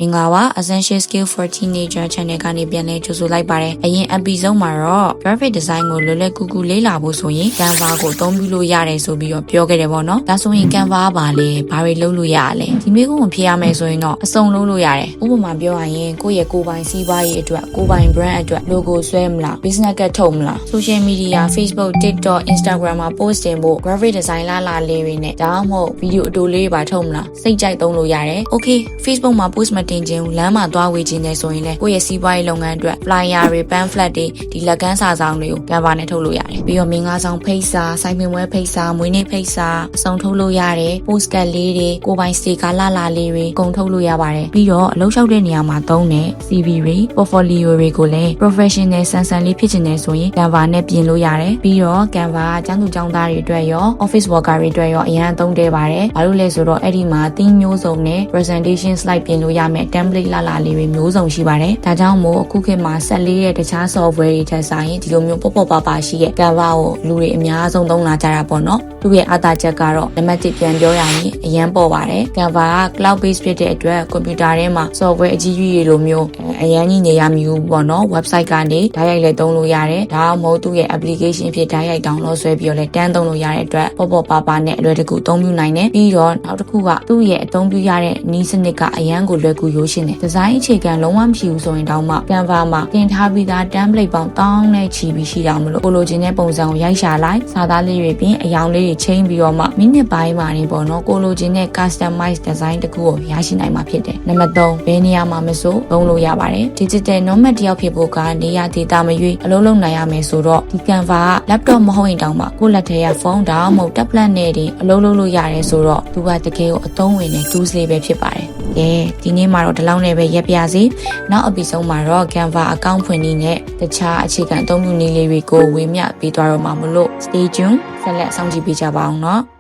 မင်္ဂလာပါ Essential Skill for Teenager Channel ကနေပြန်လဲကြိုဆိုလိုက်ပါတယ်အရင် episode မှာတော့ graphic design ကိုလွယ်လွယ်ကူကူလေ့လာဖို့ဆိုရင် Canva ကိုအသုံးပြုလို့ရတယ်ဆိုပြီးတော့ပြောခဲ့တယ်ပေါ့နော်ဒါဆိုရင် Canva ကဘာလဲဘာတွေလုပ်လို့ရလဲဒီမျိုးကိုဖြေရမယ်ဆိုရင်တော့အစုံလုပ်လို့ရတယ်ဥပမာပြောရရင်ကိုယ့်ရဲ့ကိုယ်ပိုင်စီးပွားရေးအတွက်ကိုယ်ပိုင် brand အတွက် logo ဆွဲမလား business ကထုတ်မလား social media Facebook TikTok Instagram မှာ post တင်ဖို့ graphic design လာလေးတွေနဲ့ဒါမှမဟုတ် video အတူလေးတွေပါထုတ်မလားစိတ်ကြိုက်သုံးလို့ရတယ် okay Facebook မှာ post မတင်ခြင်းလမ်းမှာသွားဝေခြင်းနဲ့ဆိုရင်လည်းကိုယ့်ရဲ့စီးပွားရေးလုပ်ငန်းအတွက် flyer တွေ pamphlet တွေဒီလက်ကမ်းစာဆောင်တွေကို Canva နဲ့ထုတ်လို့ရတယ်ပြီးတော့မင်္ဂလာဆောင်ဖိတ်စာစိုင်းပင်ပွဲဖိတ်စာမွေးနေ့ဖိတ်စာအစုံထုတ်လို့ရတယ် post card လေးတွေကိုယ်ပိုင် sticker လာလေးတွေအကုန်ထုတ်လို့ရပါတယ်ပြီးတော့အလုပ်လျှောက်တဲ့နေရာမှာသုံးတဲ့ CV တွေ portfolio တွေကိုလည်း professional ဆန်ဆန်လေးဖြစ်ချင်တယ်ဆိုရင် Canva နဲ့ပြင်လို့ရတယ်ပြီးတော့ Canva ကကျောင်းသူကျောင်းသားတွေအတွက်ရော office worker တွေအတွက်ရောအရင်အသုံးသေးပါတယ်ဘာလို့လဲဆိုတော့အဲ့ဒီမှာ theme မျိုးစုံနဲ့ presentation slide ပြင်လို့ရမယ် template လာလေးတွေမျိုးစုံရှိပါတယ်ဒါကြောင့်မို့အခုခေတ်မှာဆက်လေးရဲ့တခြား software တွေထက်ဆိုင်ဒီလိုမျိုးပေါ့ပါရှိရဲ့ Canva ကိုလူတွေအများဆုံးသုံးလာကြတာပေါ့နော်သူ့ရဲ့အသာချက်ကတော့နံပါတ်1ပြန်ပြောရရင်အရင်ပေါ်ပါတယ် Canva က cloud base ဖြစ်တဲ့အတွက် computer ထဲမှာ software အကြီးကြီးတွေလိုမျိုးအရင်ကြီးနေရမျိုးပေါ့နော် website ကနေဓာတ်ရိုက်လည်းသုံးလို့ရတယ်ဒါမှမဟုတ်သူ့ရဲ့ application ဖြစ်ဓာတ်ရိုက် download ဆွဲပြီးတော့လည်းတန်းသုံးလို့ရတဲ့အတွက်ပေါ့ပါနဲ့အလွယ်တကူအသုံးပြုနိုင်တယ်ပြီးတော့နောက်တစ်ခုကသူ့ရဲ့အသုံးပြုရတဲ့နည်းစနစ်ကအရန်ကိုလွယ်ကူရိုးရှင်းတယ်ဒီဇိုင်းအခြေခံလုံးဝမရှိဘူးဆိုရင်တောင်မှ Canva မှာတင်ထားပြီးသား template ပေါင်းတောင်းနဲ့ချီပြီးရှိတာမလို့ကိုလိုချင်တဲ့ပုံစံကိုရိုက်ရှာလိုက်စာသားလေးတွေပြင်အယောင်လေးတွေချိန်ပြီးတော့မှမိနစ်ပိုင်းမှာနေပေါ့နော်ကိုလိုချင်တဲ့ customize design တစ်ခုကိုရရှိနိုင်မှာဖြစ်တယ်နံပါတ်3ဘယ်နေရာမှာမဆိုသုံးလို့ရပါတယ် digital nomad တယောက်ဖြစ်ဖို့ကနေရာဒေတာမရွေးအလုပ်လုပ်နိုင်ရမယ်ဆိုတော့ဒီ Canva က laptop မဟုတ်ရင်တောင်မှကိုလက်ထဲကဖုန်းဒါမှမဟုတ် tablet နဲ့တင်အလုပ်လုပ်လို့ရတယ်ဆိုတော့သူကတကယ်ကိုအသုံးဝင်တဲ့ tools လေးပဲဖြစ်ပါတယ်ဒီနေ့မှာတော့ဒီလောက်နဲ့ပဲရပ်ပြစီနောက် episode မှာတော့ Canva အကောင့်ဖွင့်နည်းနဲ့တခြားအခြေခံအသုံးပြုနည်းလေးတွေကိုဝေမျှပေးသွားတော့မှာမလို့ stay tuned ဆက်လက်စောင့်ကြည့်ပေးကြပါအောင်နော်